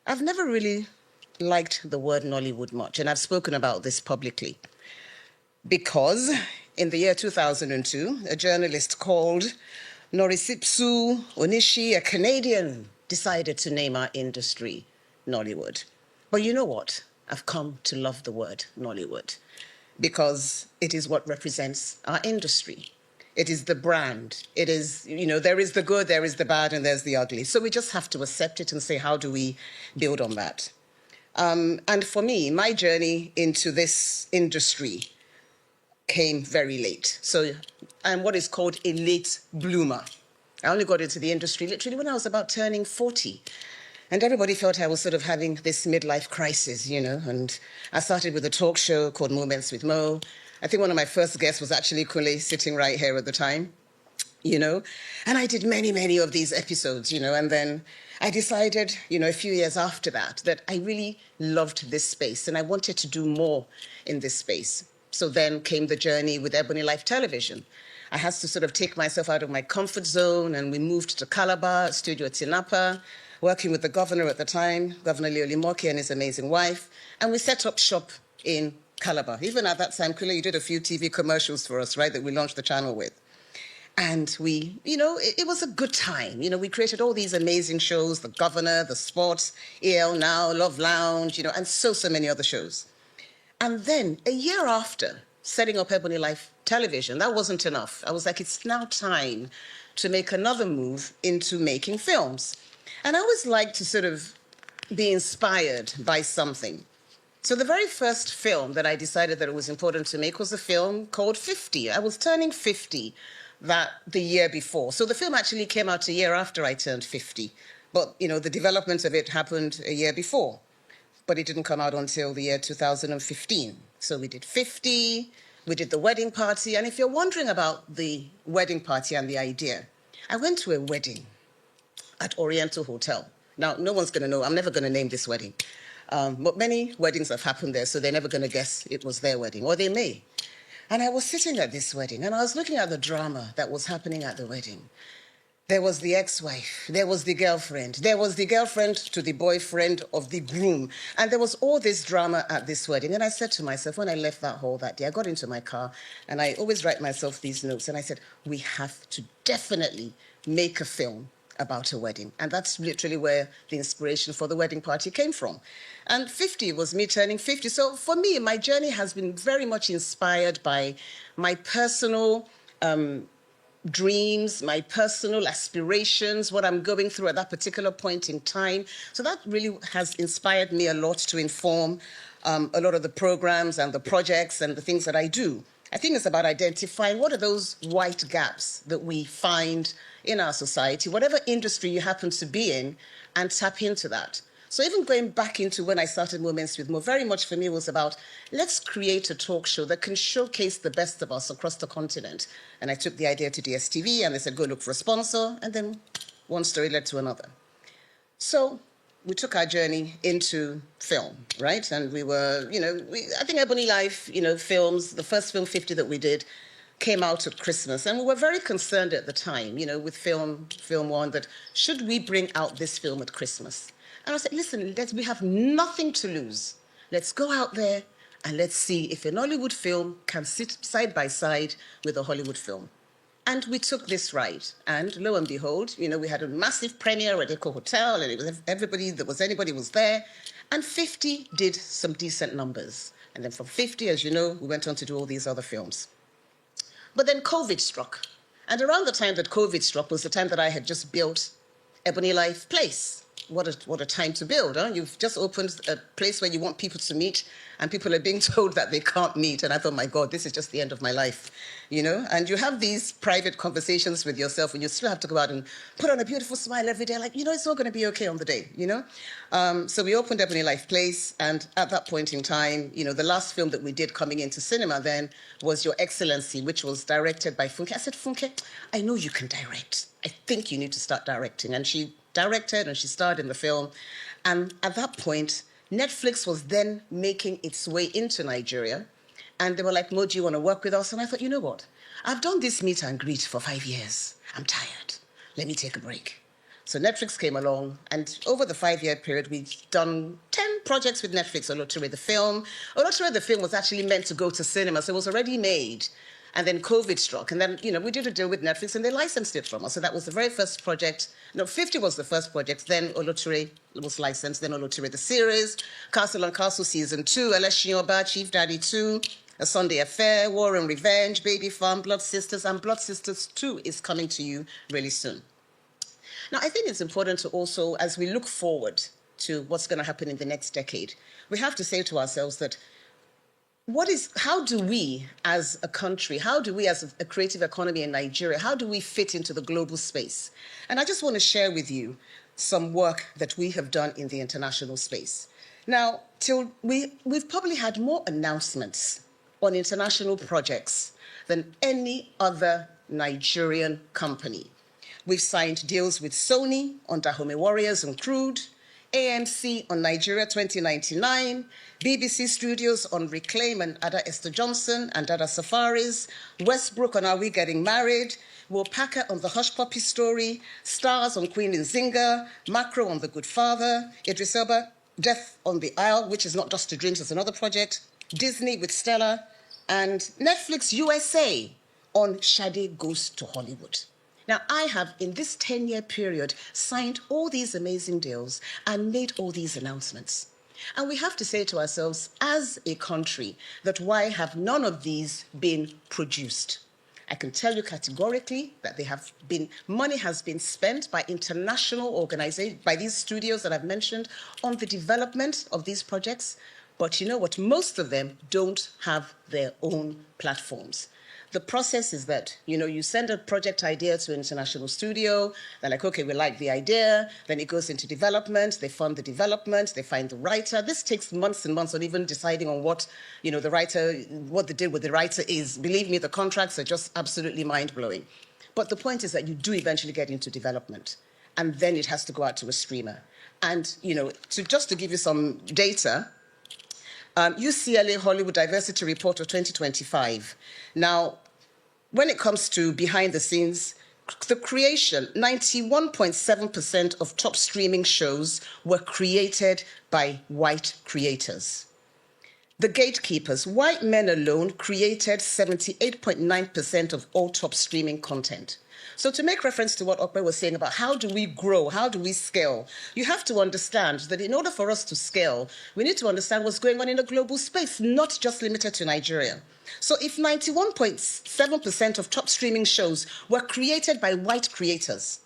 I've never really liked the word Nollywood much, and I've spoken about this publicly because in the year 2002, a journalist called Norisipsu Onishi, a Canadian, decided to name our industry Nollywood. But you know what? I've come to love the word Nollywood because it is what represents our industry. It is the brand. It is, there is the good, there is the bad, and there's the ugly. So we just have to accept it and say, how do we build on that? And for me, my journey into this industry came very late. So I'm what is called a late bloomer. I only got into the industry literally when I was about turning 40. And everybody felt I was sort of having this midlife crisis, and I started with a talk show called Moments with Mo. I think one of my first guests was actually Kule, sitting right here at the time, and I did many, many of these episodes, and then I decided, a few years after that I really loved this space and I wanted to do more in this space. So then came the journey with EbonyLife television. I had to sort of take myself out of my comfort zone, and we moved to Calabar, Studio Tinapa, working with the governor at the time, Governor Leo Limoki and his amazing wife, and we set up shop in Calabar. Even at that time, Kule, you did a few TV commercials for us, right, that we launched the channel with. And we, it was a good time. We created all these amazing shows, The Governor, The Sports, EL Now, Love Lounge, and so many other shows. And then a year after setting up EbonyLife television, that wasn't enough. I was like, it's now time to make another move into making films. And I always like to sort of be inspired by something. So the very first film that I decided that it was important to make was a film called 50. I was turning 50 the year before. So the film actually came out a year after I turned 50. But, the development of it happened a year before. But it didn't come out until the year 2015. So we did 50, we did the wedding party. And if you're wondering about the wedding party and the idea, I went to a wedding at Oriental Hotel. Now, no one's going to know. I'm never going to name this wedding. But many weddings have happened there, so they're never going to guess it was their wedding, or they may. And I was sitting at this wedding, and I was looking at the drama that was happening at the wedding. There was the ex-wife, there was the girlfriend to the boyfriend of the groom, and there was all this drama at this wedding. And I said to myself, when I left that hall that day, I got into my car, and I always write myself these notes, and I said, we have to definitely make a film about a wedding. And that's literally where the inspiration for the wedding party came from. And 50 was me turning 50. So for me, my journey has been very much inspired by my personal dreams, my personal aspirations, what I'm going through at that particular point in time. So that really has inspired me a lot to inform a lot of the programs and the projects and the things that I do. I think it's about identifying what are those white gaps that we find in our society, whatever industry you happen to be in, and tap into that. So even going back into when I started Moments with Mo, very much for me was about, let's create a talk show that can showcase the best of us across the continent. And I took the idea to DSTV, and they said, go look for a sponsor. And then one story led to another. So we took our journey into film, right? And we were, I think EbonyLife, films, the first film 50 that we did came out at Christmas. And we were very concerned at the time, with film one, that should we bring out this film at Christmas? And I said, listen, we have nothing to lose. Let's go out there and let's see if a Nollywood film can sit side by side with a Hollywood film. And we took this ride. And lo and behold, we had a massive premiere at Eco Hotel, and it was anybody was there. And 50 did some decent numbers. And then from 50, as you know, we went on to do all these other films. But then COVID struck. And around the time that COVID struck was the time that I had just built EbonyLife Place. What a time to build, huh? You've just opened a place where you want people to meet, and people are being told that they can't meet. And I thought, my God, this is just the end of my life, And you have these private conversations with yourself, and you still have to go out and put on a beautiful smile every day, like, it's all going to be okay on the day, So we opened EbonyLife Place, and at that point in time, the last film that we did coming into cinema then was Your Excellency, which was directed by Funke. I said, Funke, I know you can direct. I think you need to start directing. And she directed and she starred in the film. And at that point, Netflix was then making its way into Nigeria. And they were like, Mo, do you want to work with us? And I thought, you know what? I've done this meet and greet for 5 years. I'm tired. Let me take a break. So Netflix came along, and over the 5-year period, we've done 10 projects with Netflix. Oloture the film. Oloture the film was actually meant to go to cinema, so it was already made. And then COVID struck. And then, we did a deal with Netflix, and they licensed it from us. So that was the very first project. No, 50 was the first project. Then Oloture was licensed. Then Oloture the series, Castle on Castle Season 2, Eleshin Oba, Chief Daddy 2, A Sunday Affair, War and Revenge, Baby Farm, Blood Sisters, and Blood Sisters 2 is coming to you really soon. Now, I think it's important to also, as we look forward to what's going to happen in the next decade, we have to say to ourselves that how do we as a country, how do we as a creative economy in Nigeria, how do we fit into the global space? And I just want to share with you some work that we have done in the international space. Now, we've probably had more announcements on international projects than any other Nigerian company. We've signed deals with Sony on Dahomey Warriors and Crude, AMC on Nigeria 2099, BBC Studios on Reclaim and Ada Esther Johnson and Dada Safaris, Westbrook on Are We Getting Married, Will Packer on The Hush Puppy Story, Stars on Queen Nzinga, Macro on The Good Father, Idris Elba, Death on the Isle, which is not just a dream, it's another project, Disney with Stella, and Netflix USA on Shade Goes to Hollywood. Now, I have, in this 10-year period, signed all these amazing deals and made all these announcements. And we have to say to ourselves, as a country, that why have none of these been produced? I can tell you categorically that money has been spent by international organizations, by these studios that I've mentioned, on the development of these projects. But you know what? Most of them don't have their own platforms. The process is that, you send a project idea to an international studio. They're like, okay, we like the idea. Then it goes into development. They fund the development. They find the writer. This takes months and months on even deciding on what, the writer, what the deal with the writer is. Believe me, the contracts are just absolutely mind-blowing. But the point is that you do eventually get into development. And then it has to go out to a streamer. And, just to give you some data, UCLA Hollywood Diversity Report of 2025. Now, when it comes to behind the scenes, the creation, 91.7% of top streaming shows were created by white creators. The gatekeepers, white men alone, created 78.9% of all top streaming content. So to make reference to what Okpe was saying about how do we grow, how do we scale, you have to understand that in order for us to scale, we need to understand what's going on in a global space, not just limited to Nigeria. So if 91.7% of top streaming shows were created by white creators,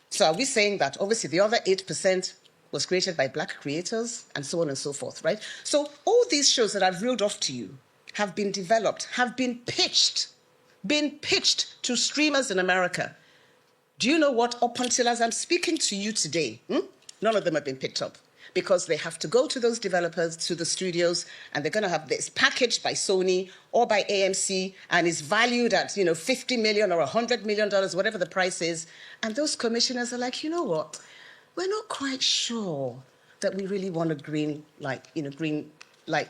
so are we saying that obviously the other 8% was created by black creators and so on and so forth, right? So all these shows that I've reeled off to you have been developed, have been pitched to streamers in America. Do you know what? Up until as I'm speaking to you today, none of them have been picked up because they have to go to those developers, to the studios, and they're going to have this packaged by Sony or by AMC, and is valued at, $50 million or $100 million, whatever the price is. And those commissioners are like, you know what? We're not quite sure that we really want to green light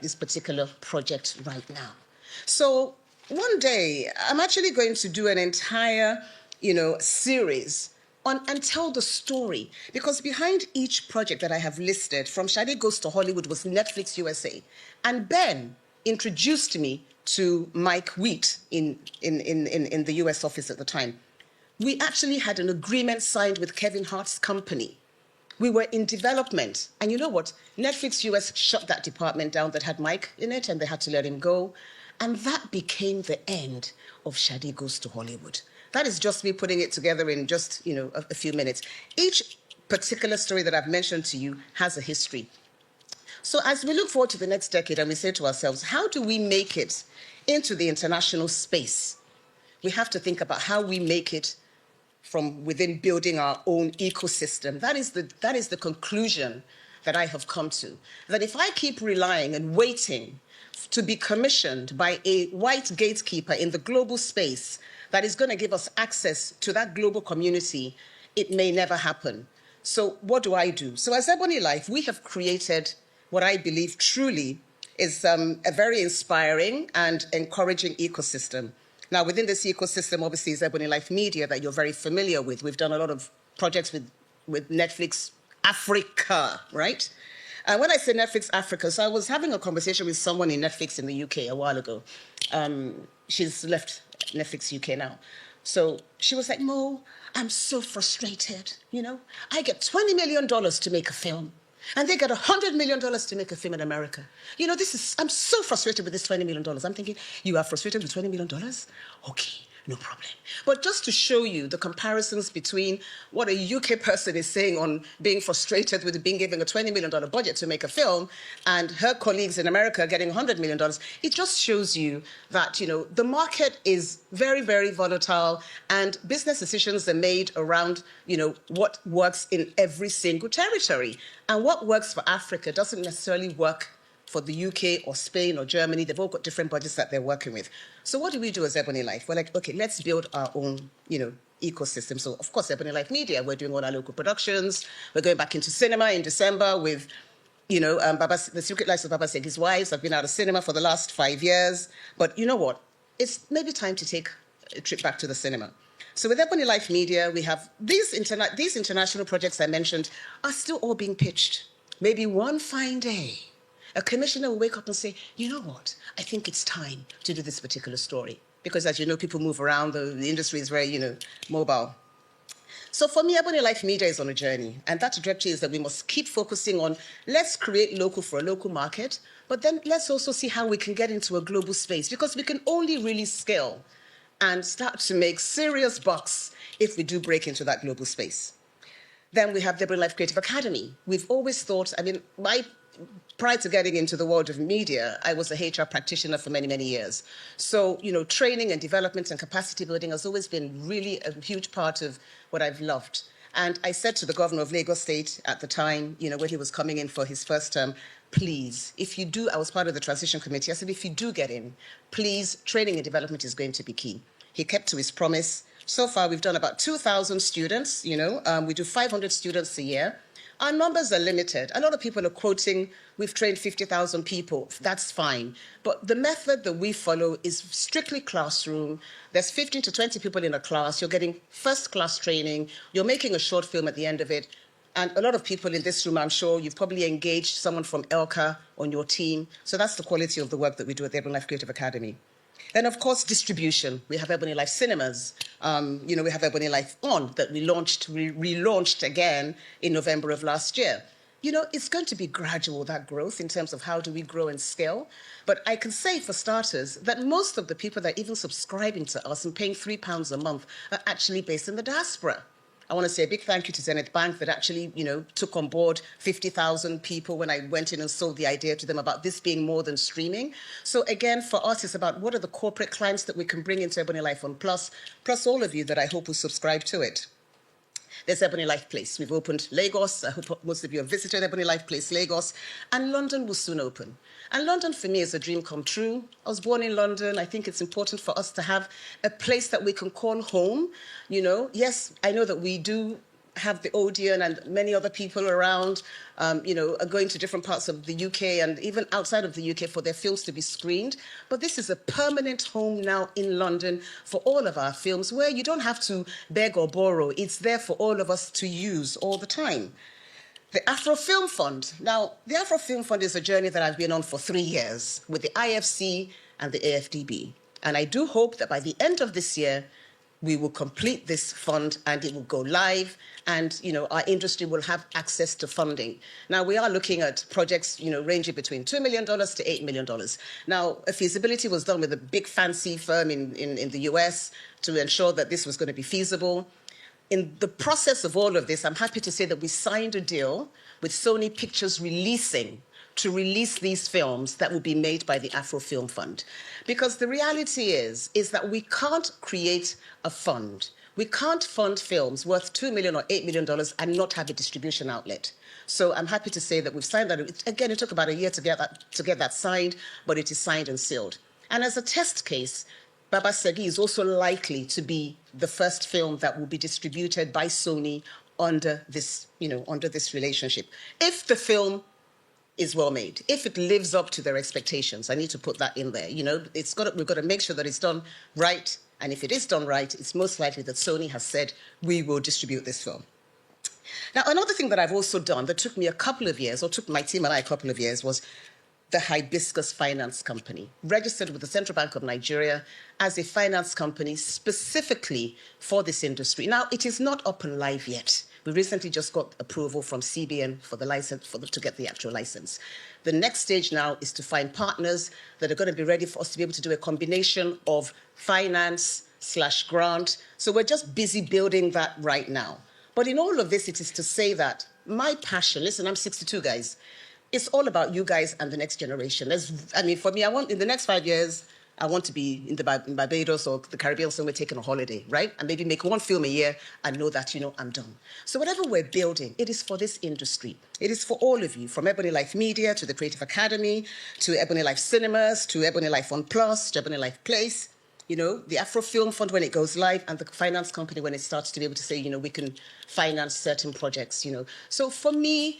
this particular project right now. So one day, I'm actually going to do an entire, series and tell the story. Because behind each project that I have listed, from Shade Goes to Hollywood, was Netflix USA. And Ben introduced me to Mike Wheat in the US office at the time. We actually had an agreement signed with Kevin Hart's company. We were in development. And you know what? Netflix US shut that department down that had Mike in it, and they had to let him go. And that became the end of Shade Goes to Hollywood. That is just me putting it together in just, a few minutes. Each particular story that I've mentioned to you has a history. So as we look forward to the next decade and we say to ourselves, how do we make it into the international space? We have to think about how we make it from within building our own ecosystem. That is the conclusion that I have come to. That if I keep relying and waiting to be commissioned by a white gatekeeper in the global space that is going to give us access to that global community, it may never happen. So what do I do? So as EbonyLife, we have created what I believe truly is a very inspiring and encouraging ecosystem. Now, within this ecosystem, obviously, is EbonyLife Media that you're very familiar with. We've done a lot of projects with with Netflix Africa, right? And when I say Netflix Africa, so I was having a conversation with someone in Netflix in the UK a while ago. She's left Netflix UK now. So she was like, Mo, I'm so frustrated. I get $20 million to make a film. And they get $100 million to make a film in America. I'm so frustrated with this $20 million. I'm thinking, you are frustrated with $20 million? Okay, no problem. But just to show you the comparisons between what a UK person is saying on being frustrated with being given a $20 million budget to make a film and her colleagues in America getting $100 million, it just shows you that, the market is very, very volatile and business decisions are made around, what works in every single territory. And what works for Africa doesn't necessarily work for the UK or Spain or Germany. They've all got different budgets that they're working with. So what do we do as EbonyLife? We're like, okay, let's build our own, ecosystem. So of course, EbonyLife Media, we're doing all our local productions. We're going back into cinema in December with, The Secret Lives of Baba Segi's Wives. I've been out of cinema for the last 5 years. But you know what? It's maybe time to take a trip back to the cinema. So with EbonyLife Media, we have these international projects I mentioned are still all being pitched. Maybe one fine day, a commissioner will wake up and say, you know what, I think it's time to do this particular story. Because as you know, people move around, the industry is very, mobile. So for me, EbonyLife Media is on a journey. And that trajectory is that we must keep focusing on, let's create local for a local market, but then let's also see how we can get into a global space, because we can only really scale and start to make serious bucks if we do break into that global space. Then we have the EbonyLife Creative Academy. We've always thought, prior to getting into the world of media, I was a HR practitioner for many, many years. So, training and development and capacity building has always been really a huge part of what I've loved. And I said to the governor of Lagos State at the time, when he was coming in for his first term, please, if you do, I was part of the transition committee, I said, if you do get in, please, training and development is going to be key. He kept to his promise. So far, we've done about 2,000 students, we do 500 students a year. Our numbers are limited. A lot of people are quoting, we've trained 50,000 people. That's fine. But the method that we follow is strictly classroom. There's 15 to 20 people in a class. You're getting first-class training. You're making a short film at the end of it. And a lot of people in this room, I'm sure, you've probably engaged someone from ELCA on your team. So that's the quality of the work that we do at the EbonyLife Creative Academy. Then, of course, distribution. We have EbonyLife Cinemas. We have EbonyLife On that we relaunched again in November of last year. It's going to be gradual, that growth, in terms of how do we grow and scale. But I can say, for starters, that most of the people that are even subscribing to us and paying £3 a month are actually based in the diaspora. I want to say a big thank you to Zenith Bank that actually, took on board 50,000 people when I went in and sold the idea to them about this being more than streaming. So again, for us, it's about what are the corporate clients that we can bring into EbonyLife On Plus all of you that I hope will subscribe to it. There's EbonyLife Place. We've opened Lagos. I hope most of you have visited EbonyLife Place, Lagos. And London will soon open. And London, for me, is a dream come true. I was born in London. I think it's important for us to have a place that we can call home. Yes, I know that we do have the Odeon and many other people around, are going to different parts of the UK and even outside of the UK for their films to be screened. But this is a permanent home now in London for all of our films, where you don't have to beg or borrow. It's there for all of us to use all the time. The Afro Film Fund. Now, the Afro Film Fund is a journey that I've been on for 3 years with the IFC and the AFDB. And I do hope that by the end of this year, we will complete this fund and it will go live, and our industry will have access to funding. Now, we are looking at projects ranging between $2 million to $8 million. Now, a feasibility was done with a big fancy firm in the US to ensure that this was going to be feasible. In the process of all of this, I'm happy to say that we signed a deal with Sony Pictures Releasing to release these films that will be made by the Afro Film Fund. Because the reality is that we can't create a fund. We can't fund films worth $2 million or $8 million and not have a distribution outlet. So I'm happy to say that we've signed that. Again, it took about a year to get that signed, but it is signed and sealed. And as a test case, Baba Segi is also likely to be the first film that will be distributed by Sony under this relationship. If the film is well made, if it lives up to their expectations, I need to put that in there. We've got to make sure that it's done right. And if it is done right, it's most likely that Sony has said, we will distribute this film. Now, another thing that I've also done that took me a couple of years, or took my team and I a couple of years, was the Hibiscus Finance Company, registered with the Central Bank of Nigeria as a finance company specifically for this industry. Now, it is not up and live yet. We recently just got approval from CBN for the license, to get the actual license. The next stage now is to find partners that are going to be ready for us to be able to do a combination of finance/grant. So we're just busy building that right now. But in all of this, it is to say that my passion, listen, I'm 62, guys. It's all about you guys and the next generation. For me, in the next 5 years, I want to be in Barbados or the Caribbean somewhere taking a holiday, right? And maybe make one film a year and know that, I'm done. So whatever we're building, it is for this industry. It is for all of you, from EbonyLife Media to the Creative Academy, to EbonyLife Cinemas, to EbonyLife On Plus, to EbonyLife Place. The Afro Film Fund when it goes live, and the finance company when it starts to be able to say, we can finance certain projects, So for me,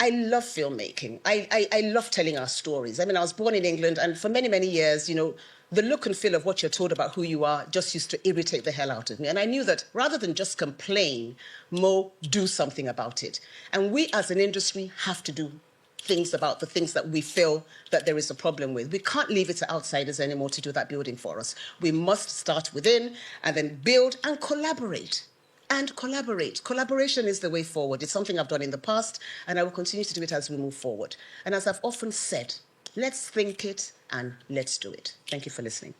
I love filmmaking. I love telling our stories. I was born in England, and for many, many years, the look and feel of what you're told about who you are just used to irritate the hell out of me. And I knew that rather than just complain, do something about it. And we as an industry have to do things about the things that we feel that there is a problem with. We can't leave it to outsiders anymore to do that building for us. We must start within and then build and collaborate. And collaborate. Collaboration is the way forward. It's something I've done in the past, and I will continue to do it as we move forward. And as I've often said, let's think it and let's do it. Thank you for listening.